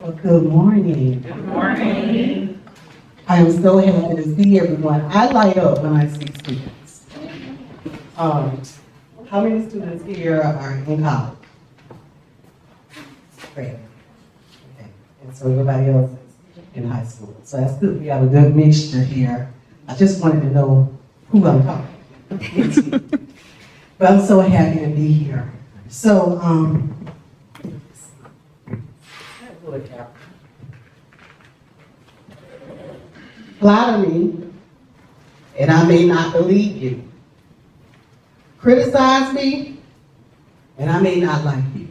Well, good morning. Good morning. I am so happy to see everyone. I light up when I see students. How many students here are in college? Great. Okay. And so everybody else is in high school. So that's good. We have a good mixture here. I just wanted to know who I'm talking to. But I'm so happy to be here. So, flatter me, and I may not believe you. Criticize me, and I may not like you.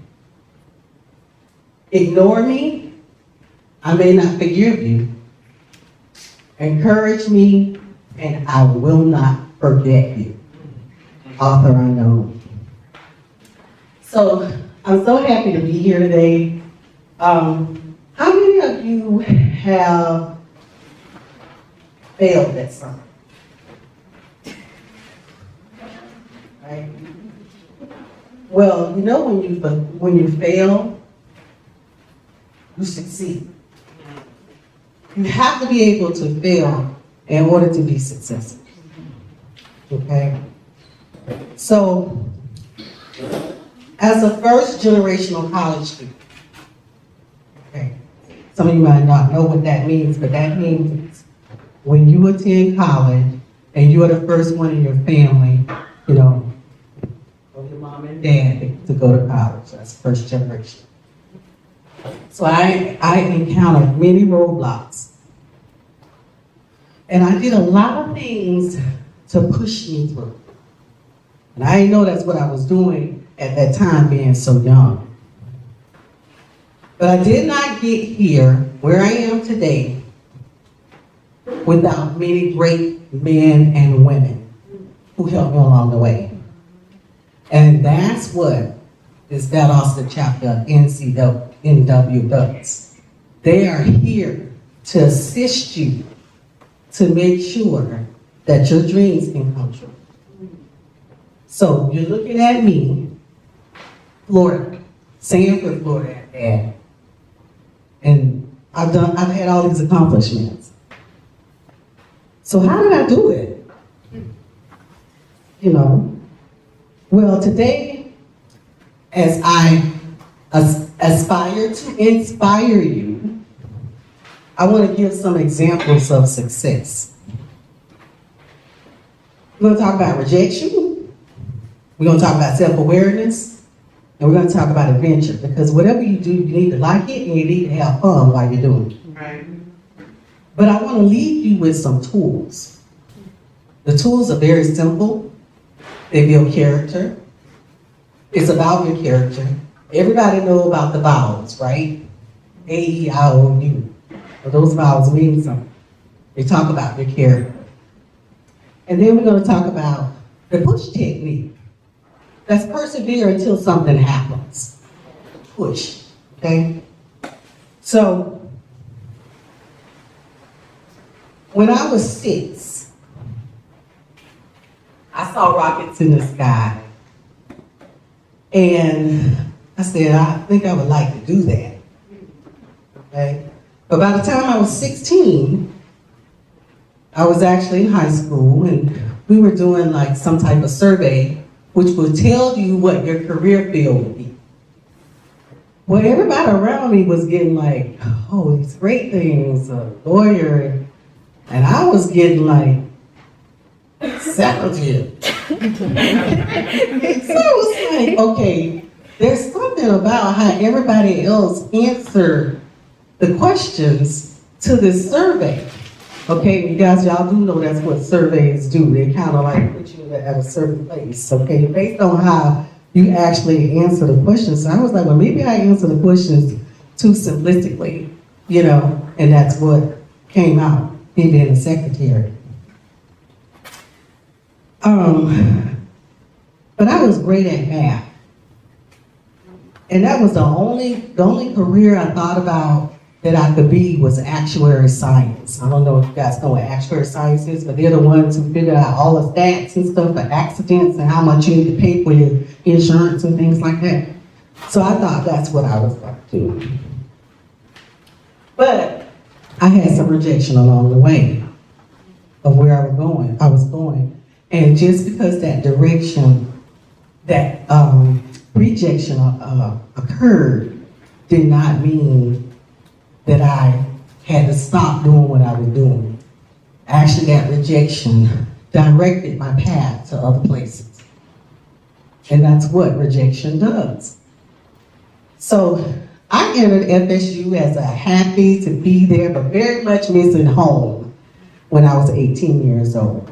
Ignore me, I may not forgive you. Encourage me, and I will not forget you. Author unknown. So, I'm so happy to be here today. How many of you have failed at something? Right? Well, you know when you fail, you succeed. You have to be able to fail in order to be successful. Okay? So, as a first generational college student, okay, some of you might not know what that means, but that means when you attend college and you are the first one in your family, you know, of your mom and dad to go to college. That's first generation. So I encountered many roadblocks. And I did a lot of things to push me through. And I didn't know that's what I was doing at that time, being so young. But I did not get here where I am today without many great men and women who helped me along the way. And that's what this that Austin chapter of NCNW does. They are here to assist you to make sure that your dreams can come true. So you're looking at me, Florida, Sanford, Florida, and I've had all these accomplishments. So how did I do it? You know, well, today, as I aspire to inspire you, I want to give some examples of success. We're going to talk about rejection. We're going to talk about self-awareness. And we're going to talk about adventure. Because whatever you do, you need to like it and you need to have fun while you're doing it. Right. But I want to leave you with some tools. The tools are very simple. They build character. It's about your character. Everybody know about the vowels, right? A-E-I-O-U. Well, those vowels mean something. They talk about your character. And then we're going to talk about the push technique. That's persevere until something happens. Push, okay? So, when I was 6, I saw rockets in the sky. And I said, I think I would like to do that. Okay? But by the time I was 16, I was actually in high school and we were doing like some type of survey which will tell you what your career field would be. Well, everybody around me was getting like, oh, these great things, a lawyer, and I was getting like, secretary. So it was like, okay, there's something about how everybody else answered the questions to this survey. Okay, you guys, y'all do know that's what surveys do. They kind of like put you at a certain place, okay, based on how you actually answer the questions. So I was like, well, maybe I answer the questions too simplistically, you know, and that's what came out, me being a secretary. But I was great at math. And that was the only career I thought about that I could be was actuary science. I don't know if you guys know what actuary science is, but they're the ones who figure out all the stats and stuff for accidents and how much you need to pay for your insurance and things like that. So I thought that's what I was going to do. But I had some rejection along the way of where I was going. And just because that direction, that rejection occurred, did not mean that I had to stop doing what I was doing. Actually, that rejection directed my path to other places. And that's what rejection does. So I entered FSU as a happy to be there, but very much missing home when I was 18 years old.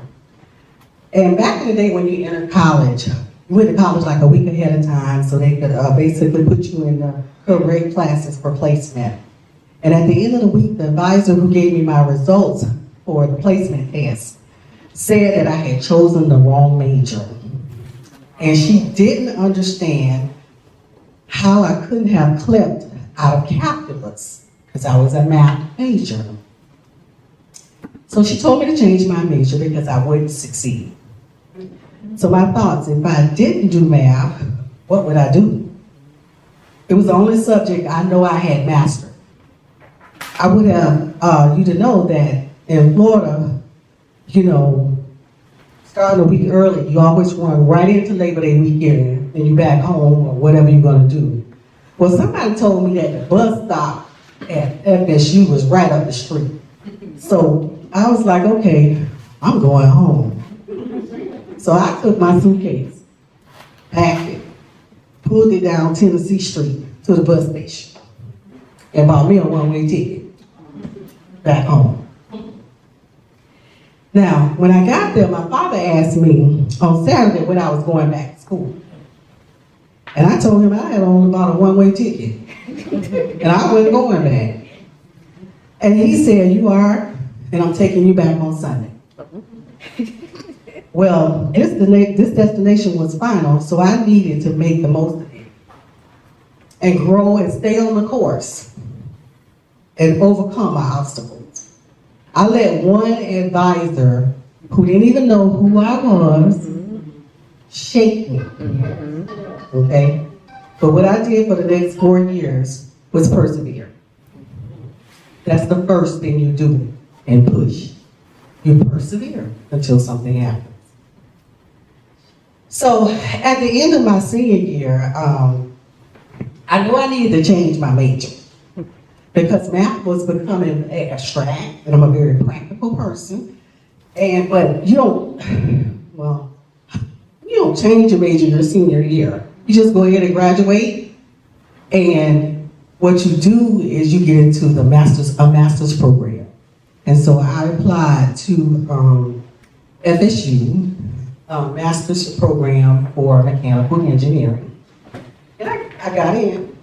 And back in the day when you entered college, you went to college like a week ahead of time so they could basically put you in the correct classes for placement. And at the end of the week, the advisor who gave me my results for the placement test said that I had chosen the wrong major. And she didn't understand how I couldn't have clipped out of calculus because I was a math major. So she told me to change my major because I wouldn't succeed. So my thoughts, if I didn't do math, what would I do? It was the only subject I know I had mastered. I would have you to know that in Florida, you know, starting a week early, you always run right into Labor Day weekend and you back home or whatever you're gonna do. Well, somebody told me that the bus stop at FSU was right up the street. So I was like, okay, I'm going home. So I took my suitcase, packed it, pulled it down Tennessee Street to the bus station, and bought me a one-way ticket back home. Now, when I got there, my father asked me on Saturday when I was going back to school. And I told him I had only bought a one-way ticket. And I wasn't going back. And he said, you are, and I'm taking you back on Sunday. Well, this destination was final, so I needed to make the most of it. And grow and stay on the course. And overcome my obstacles. I let one advisor who didn't even know who I was shake me. Okay? But what I did for the next 4 years was persevere. That's the first thing you do and push. You persevere until something happens. So at the end of my senior year, I knew I needed to change my major because math was becoming abstract, and I'm a very practical person. But you don't change your major your senior year. You just go ahead and graduate, and what you do is you get into a master's program. And so I applied to FSU, master's program for mechanical engineering. And I got in.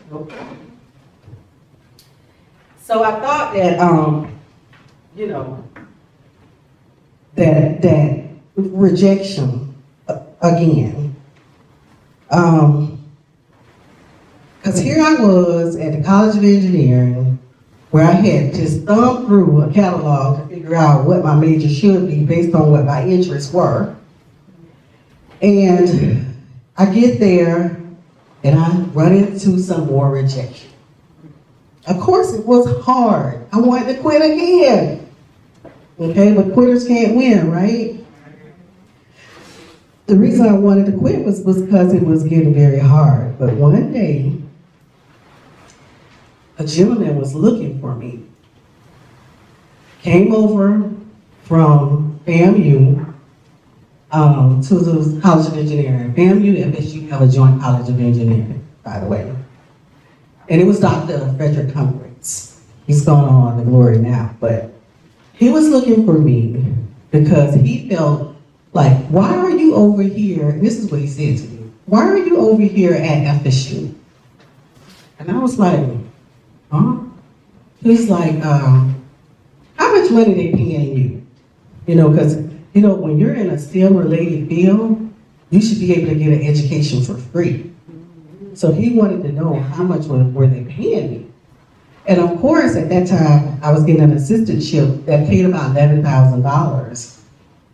So I thought that, that rejection again. Because here I was at the College of Engineering, where I had just thumbed through a catalog to figure out what my major should be based on what my interests were. And I get there, and I run into some more rejection. Of course, it was hard. I wanted to quit again. Okay, but quitters can't win, right? The reason I wanted to quit was because it was getting very hard. But one day, a gentleman was looking for me. Came over from FAMU to the College of Engineering. FAMU and FSU have a joint College of Engineering, by the way. And it was Dr. Frederick Humphreys. He's gone on to glory now, but he was looking for me because he felt like, why are you over here? And this is what he said to me. Why are you over here at FSU? And I was like, huh? He's like, how much money they paying you? Because, when you're in a STEM-related field, you should be able to get an education for free. So he wanted to know how much were they paying me. And of course, at that time, I was getting an assistantship that paid about $11,000.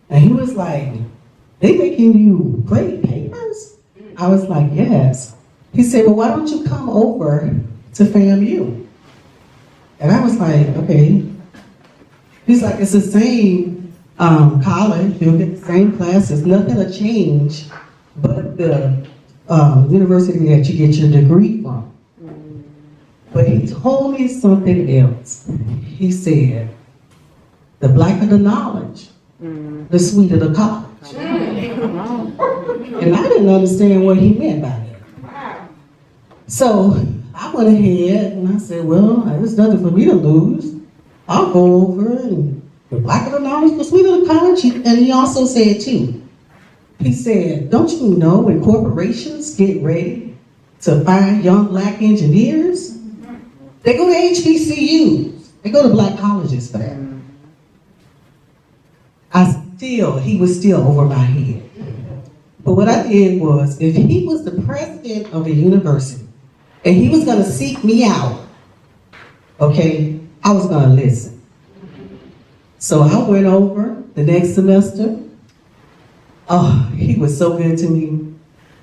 And he was like, they making you grade papers? I was like, yes. He said, well, why don't you come over to FAMU? And I was like, okay. He's like, it's the same college, you'll get the same classes, nothing will change but the university that you get your degree from. But he told me something else. He said, the blacker the knowledge, the sweeter the college. And I didn't understand what he meant by that. So I went ahead and I said, well, there's nothing for me to lose. I'll go over and the blacker the knowledge, the sweeter the college. And he also said too, he said, don't you know when corporations get ready to find young black engineers, they go to HBCUs, they go to black colleges for that. He was still over my head. But what I did was, if he was the president of a university and he was gonna seek me out, okay, I was gonna listen. So I went over the next semester. Oh, he was so good to me.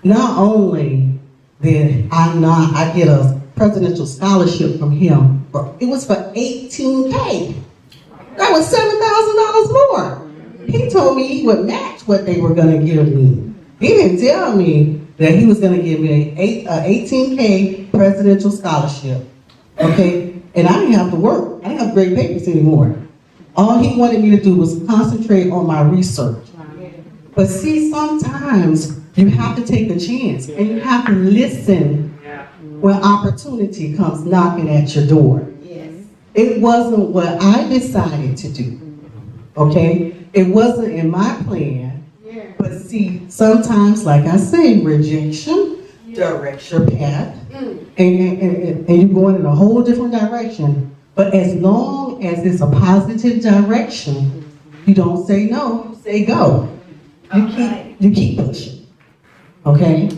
Not only did I get a presidential scholarship from him, it was for $18K. That was $7,000 more. He told me he would match what they were gonna give me. He didn't tell me that he was gonna give me an $18K presidential scholarship, okay? And I didn't have to work. I didn't have grade papers anymore. All he wanted me to do was concentrate on my research. But see, sometimes you have to take a chance and you have to listen when opportunity comes knocking at your door. It wasn't what I decided to do, okay? It wasn't in my plan, but see, sometimes, like I say, rejection directs your path, and you're going in a whole different direction. But as long as it's a positive direction, you don't say no, you say go. You keep pushing, okay?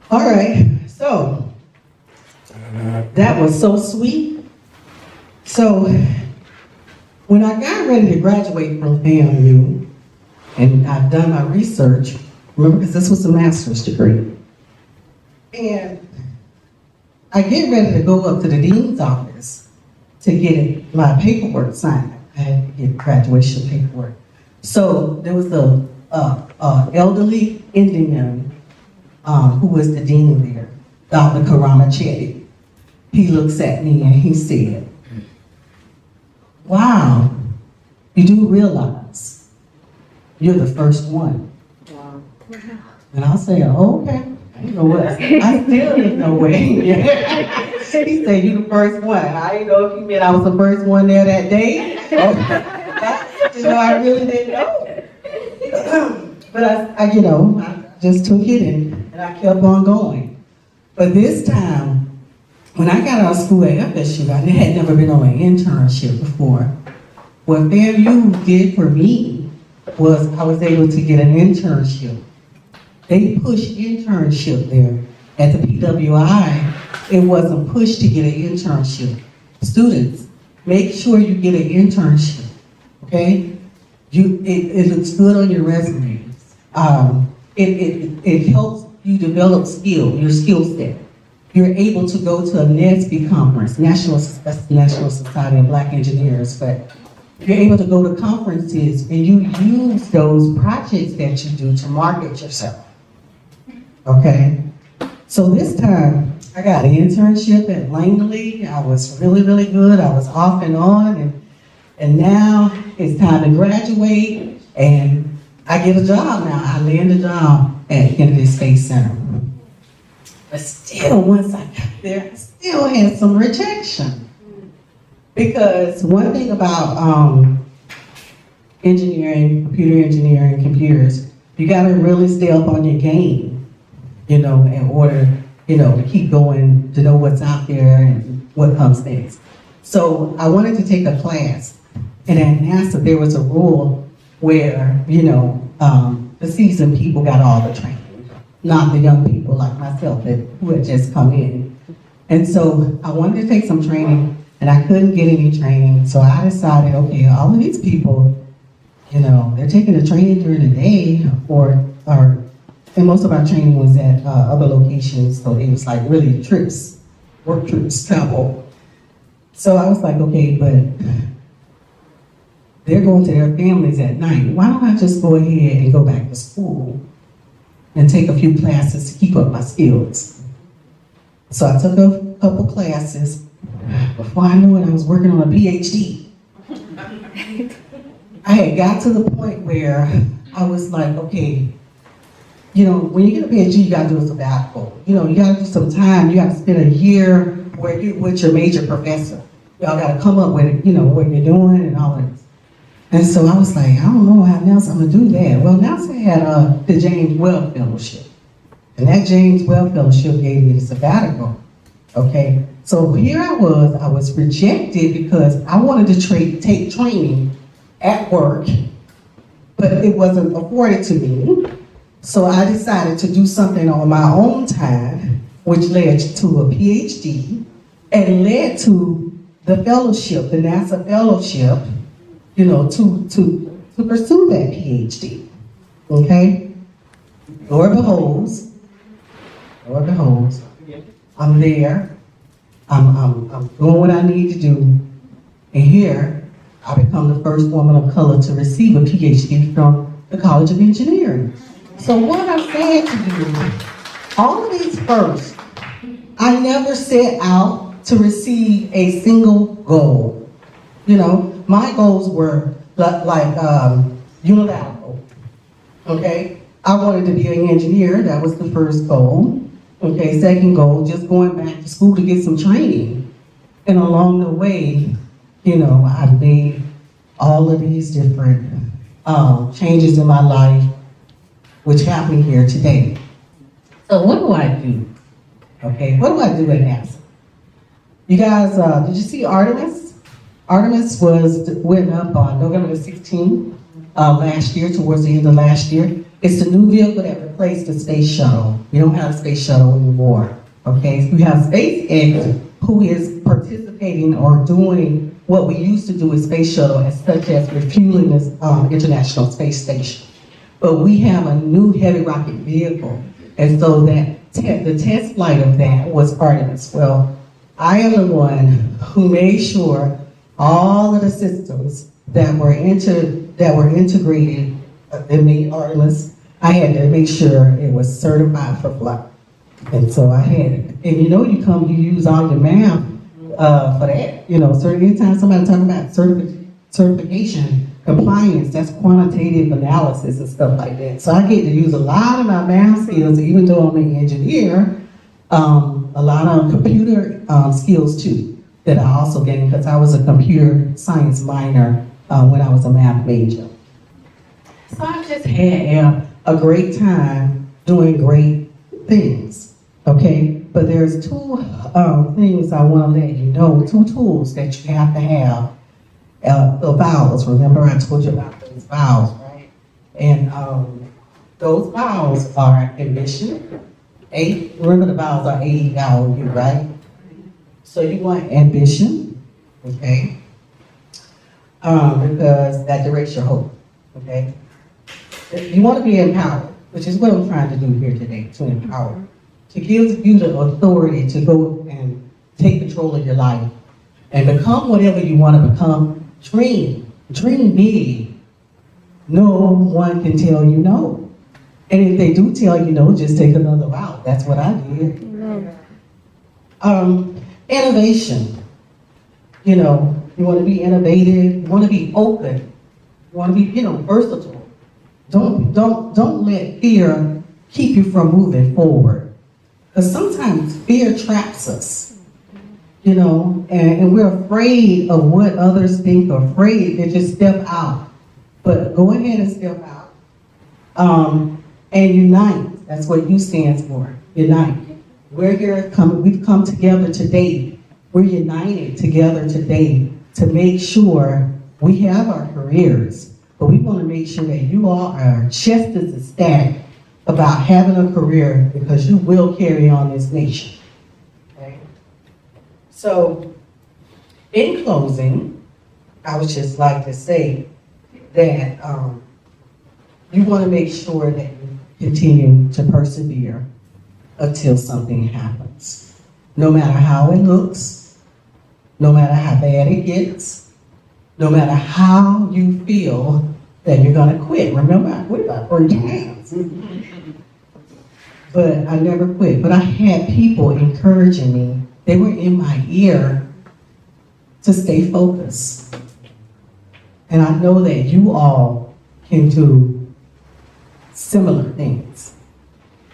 All right, so that was so sweet. So when I got ready to graduate from FAMU, and I've done my research, remember, because this was a master's degree, and I get ready to go up to the dean's office to get my paperwork signed. I had to get graduation paperwork. So there was a elderly Indian who was the dean there, Dr. Karama Chetty. He looks at me and he said, wow, you do realize you're the first one. Wow. And I'll say, oh, okay. I didn't know what. I still didn't know what. He said, you the first one. I didn't know if he meant I was the first one there that day. I really didn't know. But I just took it and I kept on going. But this time, when I got out of school at FSU, I had never been on an internship before. What FAMU did for me was I was able to get an internship. They pushed internship there. At the PWI, it wasn't pushed to get an internship. Students, make sure you get an internship, okay? It looks good on your resumes. It helps you develop your skill set. You're able to go to a NSBE conference, National Society of Black Engineers, but you're able to go to conferences and you use those projects that you do to market yourself, okay? So this time, I got an internship at Langley. I was really, really good. I was off and on, and now it's time to graduate, and I get a job now. I land a job at Kennedy Space Center. But still, once I got there, I still had some rejection. Because one thing about engineering, computer engineering, computers, you gotta really stay up on your game, in order, to keep going, to know what's out there and what comes next. So I wanted to take a class, and at NASA there was a rule where, the seasoned people got all the training, not the young people like myself who had just come in. And so I wanted to take some training, and I couldn't get any training, so I decided, okay, all of these people, they're taking the training during the day, and most of our training was at other locations, so it was like really trips, work trips, travel. So I was like, okay, but they're going to their families at night. Why don't I just go ahead and go back to school and take a few classes to keep up my skills? So I took a couple classes. Before I knew it, I was working on a PhD. I had got to the point where I was like, okay, you know, when you get a PhD, you gotta do a sabbatical. You know, you gotta do some time. You gotta spend a year where you with your major professor. Y'all gotta come up with, you know, what you're doing and all that. And so I was like, I don't know how else I'm gonna do that. Well, NASA had the James Webb Fellowship. And that James Webb Fellowship gave me the sabbatical, okay? So here I was rejected because I wanted to take training at work, but it wasn't afforded to me. So I decided to do something on my own time, which led to a PhD and led to the fellowship, the NASA fellowship, you know, to pursue that PhD, okay? Lord beholds, I'm there, I'm doing what I need to do, and here I become the first woman of color to receive a PhD from the College of Engineering. So what I'm saying to you, all of these firsts, I never set out to receive a single goal. You know, my goals were like unilateral, okay? I wanted to be an engineer, that was the first goal. Okay, second goal, just going back to school to get some training. And along the way, you know, I made all of these different changes in my life, which happened here today. So what do I do? Okay, what do I do at NASA? You guys, did you see Artemis? Artemis went up on November the 16th last year, towards the end of last year. It's the new vehicle that replaced the space shuttle. We don't have a space shuttle anymore, okay? We have SpaceX, who is participating or doing what we used to do with space shuttle, such as refueling this International Space Station. But we have a new heavy rocket vehicle, and so that the test flight of that was Artemis. Well, I am the one who made sure all of the systems that were integrated in the Artemis, I had to make sure it was certified for flight. And so I had it. And you know, you use all your math for that. You know, anytime somebody talking about certification, compliance, that's quantitative analysis and stuff like that. So I get to use a lot of my math skills, even though I'm an engineer, a lot of computer skills too, that I also gained because I was a computer science minor when I was a math major. So I just had a great time doing great things, okay? But there's two things I want to let you know, two tools that you have to have. The vowels, remember I told you about those vowels, right? And those vowels are ambition. Remember the vowels are A, vowel, U, right? So you want ambition, okay? Because that directs your hope, okay? You want to be empowered, which is what I'm trying to do here today, to empower. To give you the authority to go and take control of your life and become whatever you want to become. Dream big. No one can tell you no. And if they do tell you no, just take another route. That's what I did. Innovation. You know, you want to be innovative, you want to be open, you want to be, you know, versatile. Don't let fear keep you from moving forward. Because sometimes fear traps us, you know, and we're afraid of what others think, or afraid to just step out. But go ahead and step out. And unite. That's what U stands for. Unite. We're here we've come together today. We're united together today to make sure we have our careers, but we want to make sure that you all are just as ecstatic about having a career, because you will carry on this nation. Okay? So, in closing, I would just like to say that you want to make sure that you continue to persevere until something happens. No matter how it looks, no matter how bad it gets, no matter how you feel that you're gonna quit. Remember, I quit about 3 times. But I never quit. But I had people encouraging me. They were in my ear to stay focused. And I know that you all can do similar things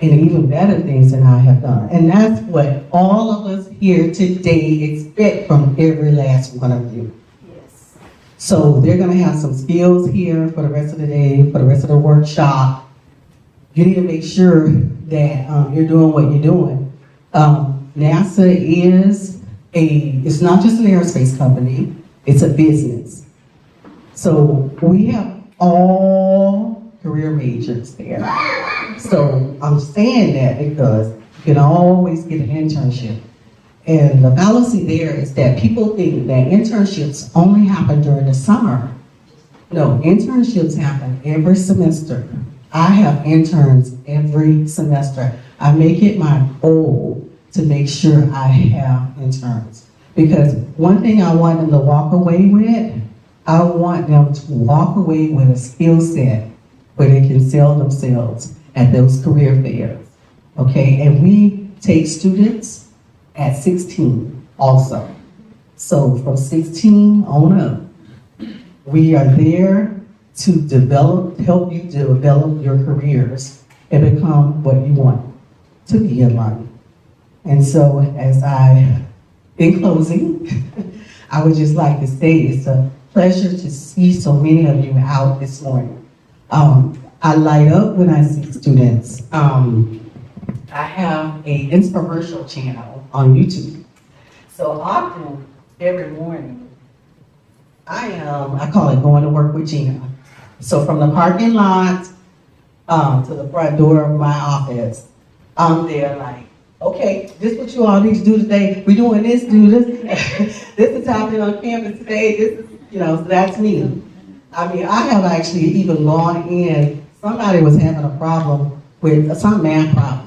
and even better things than I have done. And that's what all of us here today expect from every last one of you. Yes. So they're gonna have some skills here for the rest of the day, for the rest of the workshop. You need to make sure that you're doing what you're doing. NASA it's not just an aerospace company, it's a business. So we have all career majors there. So I'm saying that because you can always get an internship. And the fallacy there is that people think that internships only happen during the summer. No, internships happen every semester. I have interns every semester. I make it my goal to make sure I have interns. Because one thing I want them to walk away with, I want them to walk away with a skill set where they can sell themselves at those career fairs. Okay, and we take students at 16 also. So from 16 on up, we are there to help you develop your careers and become what you want to be in life. And so in closing, I would just like to say it's a pleasure to see so many of you out this morning. I light up when I see students. I have a inspirational channel on YouTube. So often, every morning, I call it going to work with Gena. So from the parking lot to the front door of my office, I'm there like, okay, this is what you all need to do today. We're doing this, do this. This is happening on campus today. This is, so that's me. I mean, I have actually even gone in, somebody was having a problem with some math problem.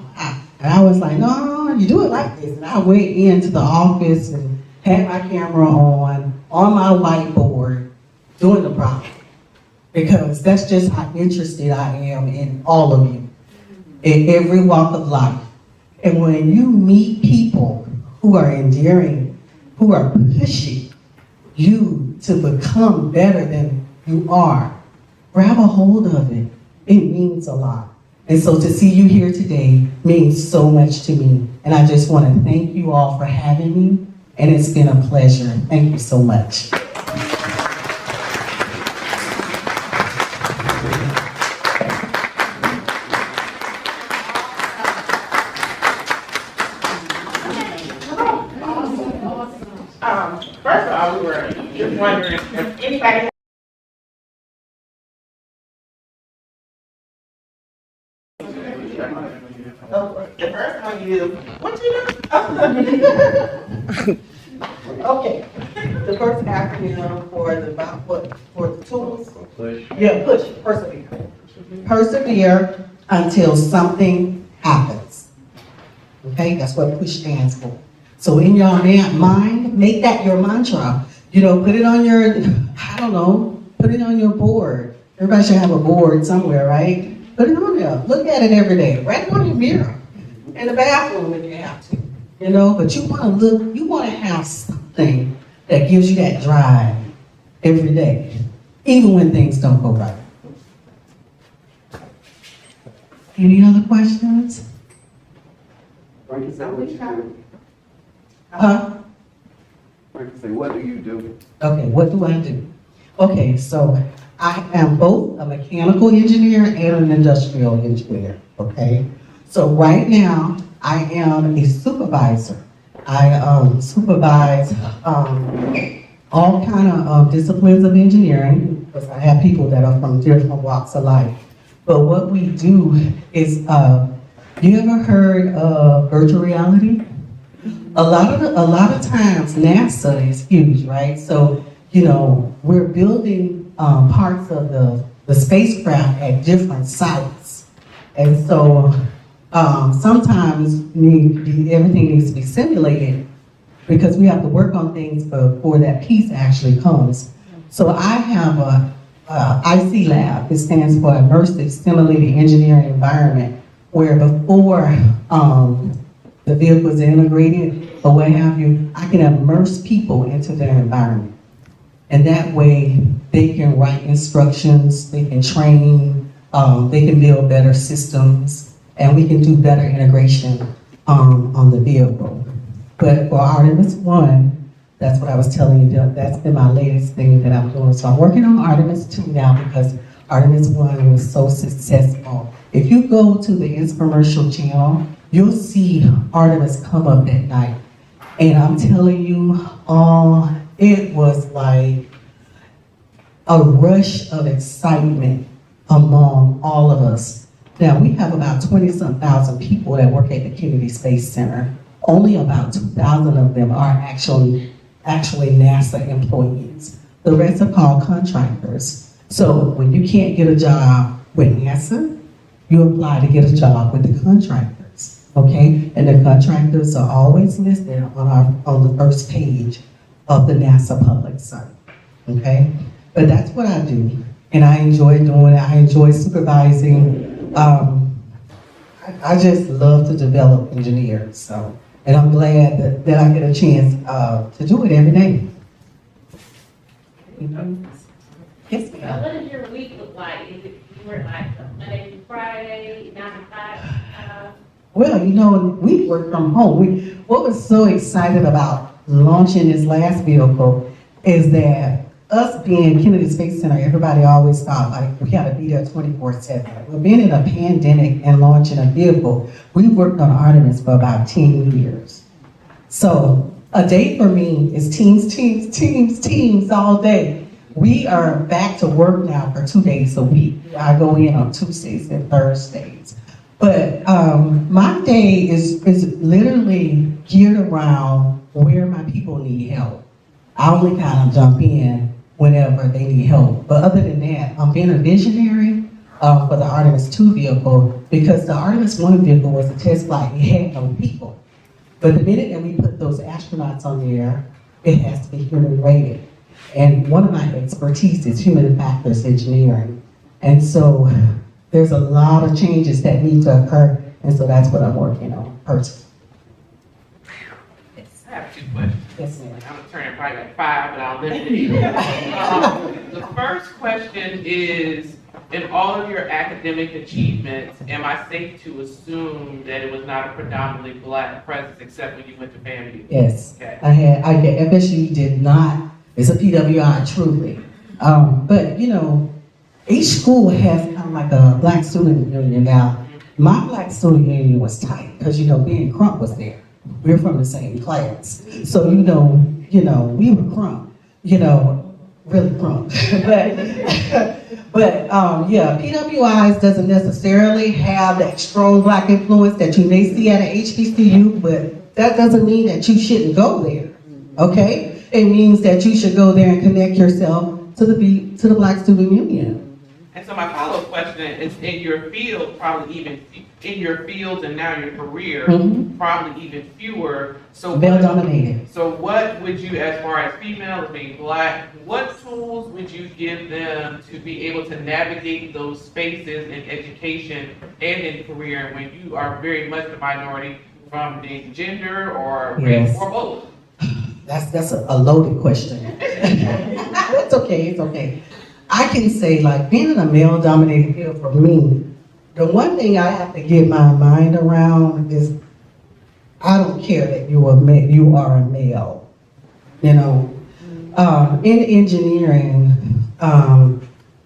And I was like, no, you do it like this. And I went into the office and had my camera on my whiteboard, doing the problem. Because that's just how interested I am in all of you, in every walk of life. And when you meet people who are endearing, who are pushing you to become better than you are, grab a hold of it. It means a lot. And so to see you here today means so much to me. And I just want to thank you all for having me. And it's been a pleasure. Thank you so much. First of all, we were just wondering if anybody. The first one you do, what you do? Okay. The first acronym for the tools. Push. Yeah, push, persevere. Persevere until something happens. Okay, that's what push stands for. So in your mind, make that your mantra. Put it on your, put it on your board. Everybody should have a board somewhere, right? Put it on there. Look at it every day. Write it on your mirror. In the bathroom if you have to. But you want to have something that gives you that drive every day, even when things don't go right. Any other questions? Frankie, say what you do. Frankie, say what do you do? Okay, what do I do? Okay, so I am both a mechanical engineer and an industrial engineer, okay? So right now, I am a supervisor. I supervise all kind of disciplines of engineering, because I have people that are from different walks of life. But what we do is, you ever heard of virtual reality? A lot of times NASA is huge, right? So, we're building parts of the spacecraft at different sites. And so sometimes everything needs to be simulated because we have to work on things before that peace actually comes. So I have a IC Lab. It stands for Immersive Simulated Engineering Environment, where before the vehicle is integrated or what have you, I can immerse people into their environment. And that way they can write instructions, they can train, they can build better systems, and we can do better integration on the vehicle. But for Artemis 1, that's what I was telling you, that's been my latest thing that I'm doing. So I'm working on Artemis 2 now because Artemis 1 was so successful. If you go to the infomercial channel, you'll see Artemis come up at night. And I'm telling you, it was like a rush of excitement among all of us. Now, we have about 20-some thousand people that work at the Kennedy Space Center. Only about 2,000 of them are actually NASA employees. The rest are called contractors. So when you can't get a job with NASA, you apply to get a job with the contractors, okay? And the contractors are always listed on the first page of the NASA public site, okay? But that's what I do, and I enjoy doing it. I enjoy supervising. I just love to develop engineers, so. And I'm glad that I get a chance to do it every day. Yes, Now, ma'am. what does your week look like? Is it, you work like Monday through Friday, 9 to 5? Well, we work from home. What was so excited about launching this last vehicle is that us being Kennedy Space Center, everybody always thought like we had to be there 24/7. Well, being in a pandemic and launching a vehicle, we worked on Artemis for about 10 years. So a day for me is teams all day. We are back to work now for 2 days a week. I go in on Tuesdays and Thursdays. But my day is literally geared around where my people need help. I only kind of jump in whenever they need help. But other than that, I'm being a visionary for the Artemis 2 vehicle because the Artemis 1 vehicle was a test flight. It had no people. But the minute that we put those astronauts on there, it has to be human rated. And one of my expertise is human factors engineering. And so there's a lot of changes that need to occur. And so that's what I'm working on personally. I have 2 questions. Yes, ma'am. I'm gonna turn it probably like 5, but I'll limit it. The first question is, in all of your academic achievements, am I safe to assume that it was not a predominantly Black presence except when you went to FAMU? Yes. Okay. FSU did not, it's a PWI truly. But each school has kind of like a Black student union. Now, my Black student union was tight because being Crump was there. We're from the same class. So we were Crump, really Crump. but PWIs doesn't necessarily have that strong Black influence that you may see at an HBCU, but that doesn't mean that you shouldn't go there, okay? It means that you should go there and connect yourself to the Black Student Union. And so my follow-up question is, in your field, probably even in your field and now your career, probably even fewer. So Male dominated. So what would you, as far as female, as being Black, what tools would you give them to be able to navigate those spaces in education and in career when you are very much the minority from the gender or race Yes. or both? That's a loaded question. It's okay. I can say, like, being in a male-dominated field for me, the one thing I have to get my mind around is I don't care that you are a male. In engineering,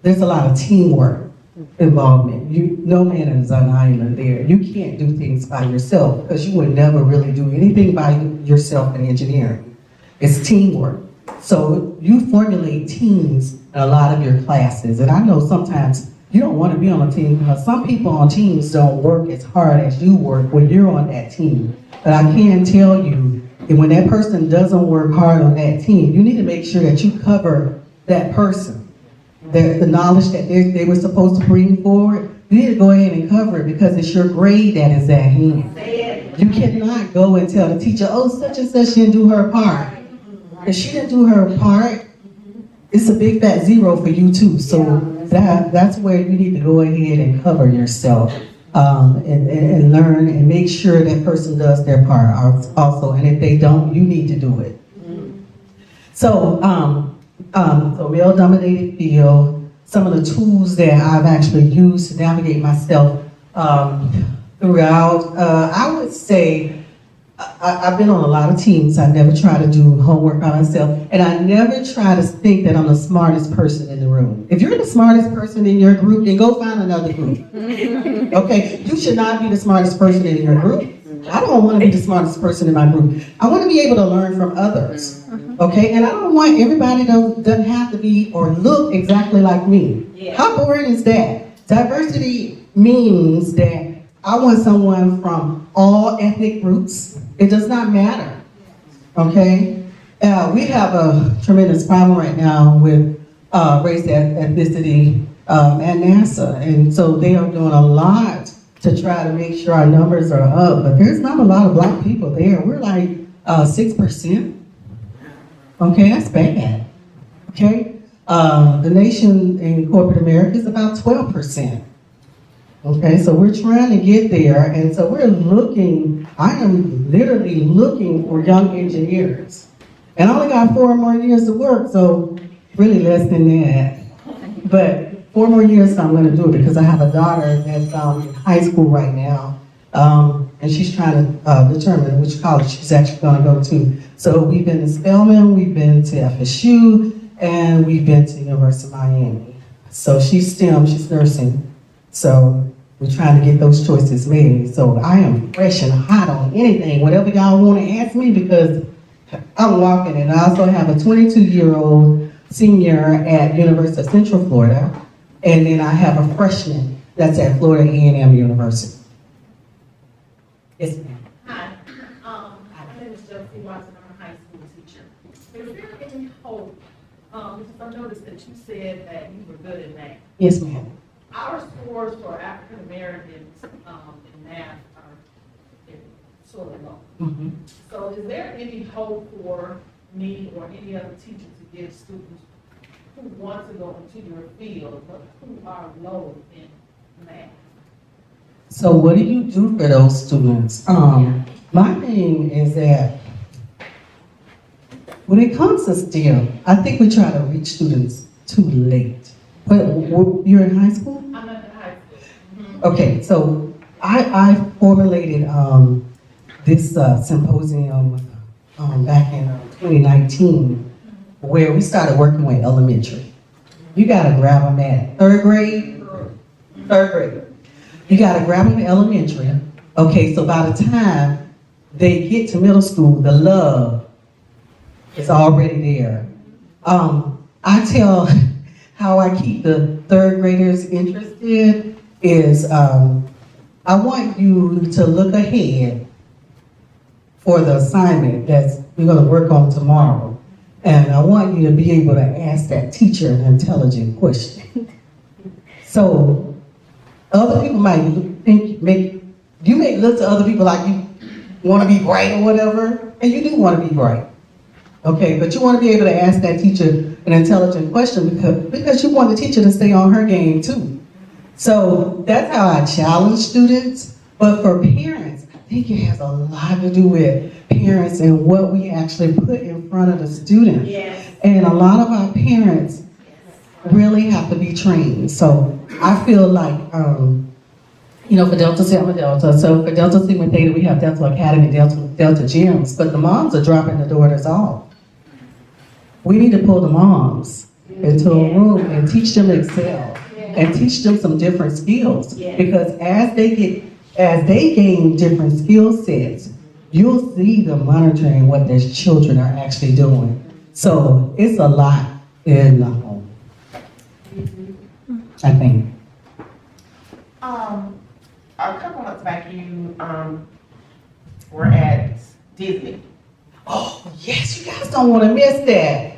there's a lot of teamwork involvement. No man is an island there. You can't do things by yourself because you would never really do anything by yourself in engineering. It's teamwork. So you formulate teams in a lot of your classes. And I know sometimes you don't want to be on a team because some people on teams don't work as hard as you work when you're on that team. But I can tell you that when that person doesn't work hard on that team, you need to make sure that you cover that person. The knowledge that they were supposed to bring forward, you need to go ahead and cover it because it's your grade that is at hand. You cannot go and tell the teacher, oh, such and such didn't do her part. If she didn't do her part, it's a big fat zero for you too. So that's where you need to go ahead and cover yourself and learn and make sure that person does their part also. And if they don't, you need to do it. So male-dominated field, some of the tools that I've actually used to navigate myself throughout, I would say, I've been on a lot of teams. I never try to do homework by myself, and I never try to think that I'm the smartest person in the room. If you're the smartest person in your group, then go find another group. Okay, you should not be the smartest person in your group. I don't want to be the smartest person in my group. I want to be able to learn from others. Okay, and I don't want everybody that doesn't have to be or look exactly like me. Yeah. How boring is that? Diversity means that I want someone from all ethnic groups. It does not matter. Okay, we have a tremendous problem right now with race, ethnicity at NASA, and so they are doing a lot to try to make sure our numbers are up. But there's not a lot of black people there. We're like 6%. Okay, that's bad. Okay, the nation in corporate America is about 12%. Okay, so we're trying to get there, and so we're looking, I am literally looking for young engineers. And I only got 4 more years to work, so really less than that. But 4 more years, I'm gonna do it because I have a daughter that's in high school right now, and she's trying to determine which college she's actually gonna go to. So we've been to Spelman, we've been to FSU, and we've been to University of Miami. So she's STEM, she's nursing. So we're trying to get those choices made. So I am fresh and hot on anything, whatever y'all want to ask me, because I'm walking. And I also have a 22-year-old senior at University of Central Florida, and then I have a freshman that's at Florida A&M University. Yes, ma'am. Hi, my name is Josie Watson. I'm a high school teacher. Is there any hope? Because I noticed that you said that you were good at math. Yes, ma'am. Our scores for African Americans in math are sort of low. Mm-hmm. So is there any hope for me or any other teacher to give students who want to go into your field but who are low in math? So what do you do for those students? My thing is that when it comes to STEM, I think we try to reach students too late. But you're in high school? I'm at the high school. Mm-hmm. Okay, so I formulated this symposium back in 2019, where we started working with elementary. You gotta grab them at third grade. You gotta grab them at elementary. Okay, so by the time they get to middle school, the love is already there. I tell how I keep the third graders interested is I want you to look ahead for the assignment that we're going to work on tomorrow. And I want you to be able to ask that teacher an intelligent question. So other people might think, you may look to other people like you want to be bright or whatever, and you do want to be bright. Okay, but you want to be able to ask that teacher an intelligent question because you want the teacher to stay on her game too. So that's how I challenge students. But for parents, I think it has a lot to do with parents and what we actually put in front of the students. Yes. And a lot of our parents really have to be trained. So I feel like, for Delta Sigma Delta, so for Delta Sigma Theta, we have Delta Academy, Delta Gyms, but the moms are dropping the daughters off. We need to pull the moms into a room and teach them to excel and teach them some different skills. Because as they gain different skill sets, you'll see them monitoring what their children are actually doing. So it's a lot in the home, I think. A couple months back, you were at Disney. Oh, yes, you guys don't want to miss that.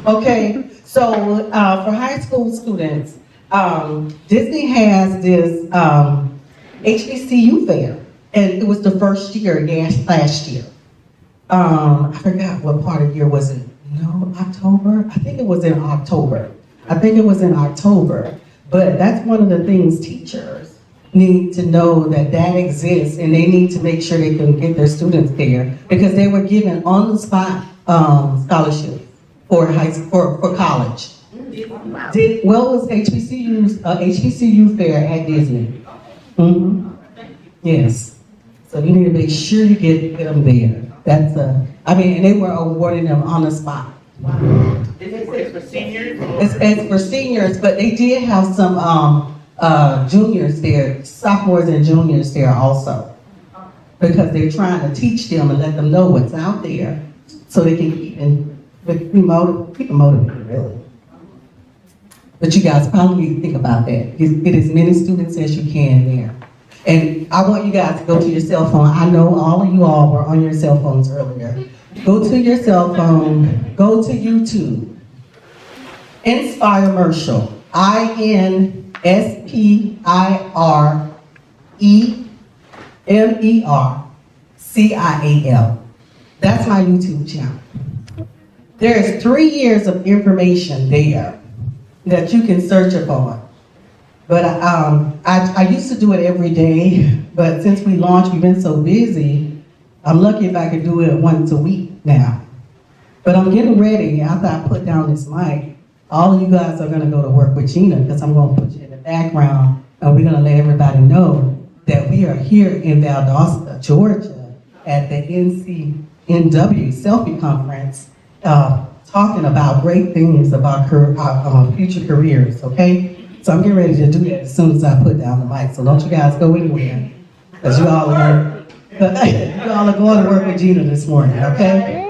Okay, so for high school students, Disney has this HBCU fair. And it was the first year, last year. I forgot what part of the year was it. No, October? I think it was in October. But that's one of the things teachers need to know that exists, and they need to make sure they can get their students there, because they were given on-the-spot scholarships for college. It was HBCU fair at Disney. Mm-hmm. Yes. So you need to make sure you get them there. And they were awarding them on the spot. It's for seniors? It's for seniors, but they did have some juniors there, sophomores and juniors there also. Because they're trying to teach them and let them know what's out there so they can keep them motivated, really. But you guys probably need to think about that. Get as many students as you can there. And I want you guys to go to your cell phone. I know all of you all were on your cell phones earlier. Go to your cell phone, go to YouTube. Inspiremercial, INSPIREMERCIAL. That's my YouTube channel. There's 3 years of information there that you can search upon. But I used to do it every day, but since we launched, we've been so busy, I'm lucky if I could do it once a week now. But I'm getting ready, after I put down this mic, all of you guys are gonna go to work with Gena, because I'm gonna put you in the background, and we're gonna let everybody know that we are here in Valdosta, Georgia, at the NCNW S.E.L.F.I.E conference, talking about great things about our future careers, okay? So I'm getting ready to do that as soon as I put down the mic. So don't you guys go anywhere, because you all are going to work with Gena this morning, okay?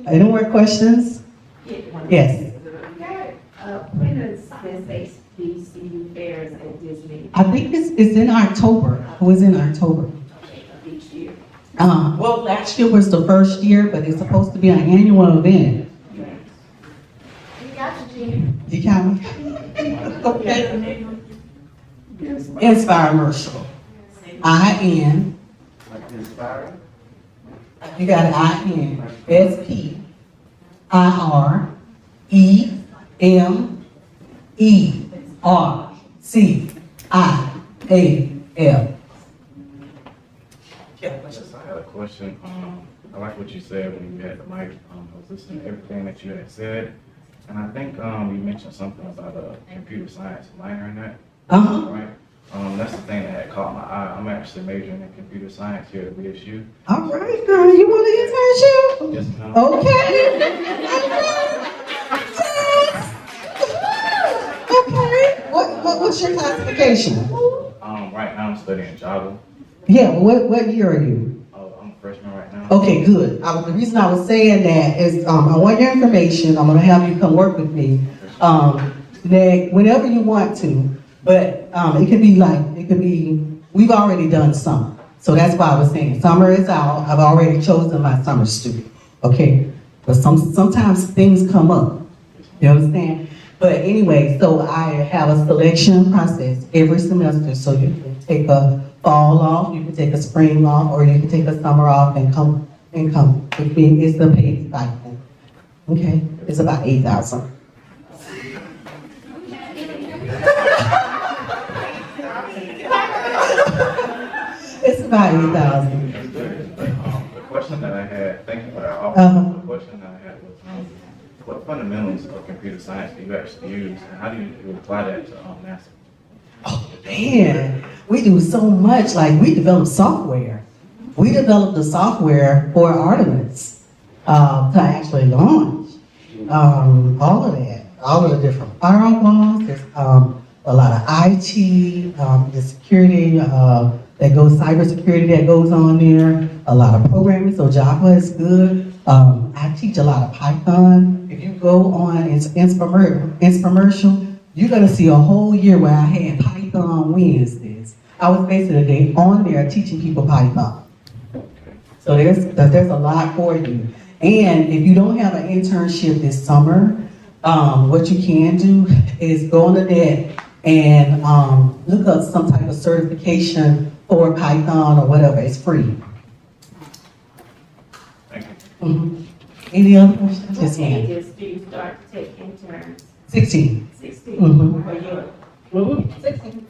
Any more questions? Yes. When is this HBCU fairs at Disney I think it's in October. It was in October. of each year? Well, last year was the first year, but it's supposed to be an annual event. We got you, Gina. You got me? Okay. Inspiremercial. I-N. Like inspiring? You got it. INSPIREMERCIAL. Yes, I had a question. I like what you said when you had the mic. I was listening to everything that you had said. And I think you mentioned something about a computer science minor in that. Uh-huh. Right? That's the thing that had caught my eye. I'm actually majoring in computer science here at BSU. All right, girl. You want an internship? Yes, ma'am. Okay. What's your classification? Right now I'm studying Java. Yeah, what year are you? I'm a freshman right now. Okay, good. The reason I was saying that is I want your information. I'm going to have you come work with me whenever you want to. But it could be, we've already done some. So that's why I was saying summer is out. I've already chosen my summer student. Okay? But sometimes things come up. You understand? But anyway, so I have a selection process every semester. So you can take a fall off, you can take a spring off, or you can take a summer off and come with me. It's the paid stipend. Okay? It's about $8,000. It's about $8,000. The question that I had, thank you for that offer. The question that I had was, what fundamentals of computer science do you actually use, and how do you apply that to NASA? Oh man, we do so much. Like we develop software. We developed the software for Artemis to actually launch all of that, all of the different firewalls. There's a lot of IT, the security that goes, cybersecurity that goes on there. A lot of programming, so Java is good. I teach a lot of Python. If you go on Inspiremercial, you're gonna see a whole year where I had Python Wednesdays. I was basically on there teaching people Python. So there's a lot for you. And if you don't have an internship this summer, what you can do is go on the net and look up some type of certification for or Python or whatever, it's free. Thank you. Any other questions? What Yes, ma'am. ages do you start to take interns? 16. 16? Mhm. Or you're Mhm. 16.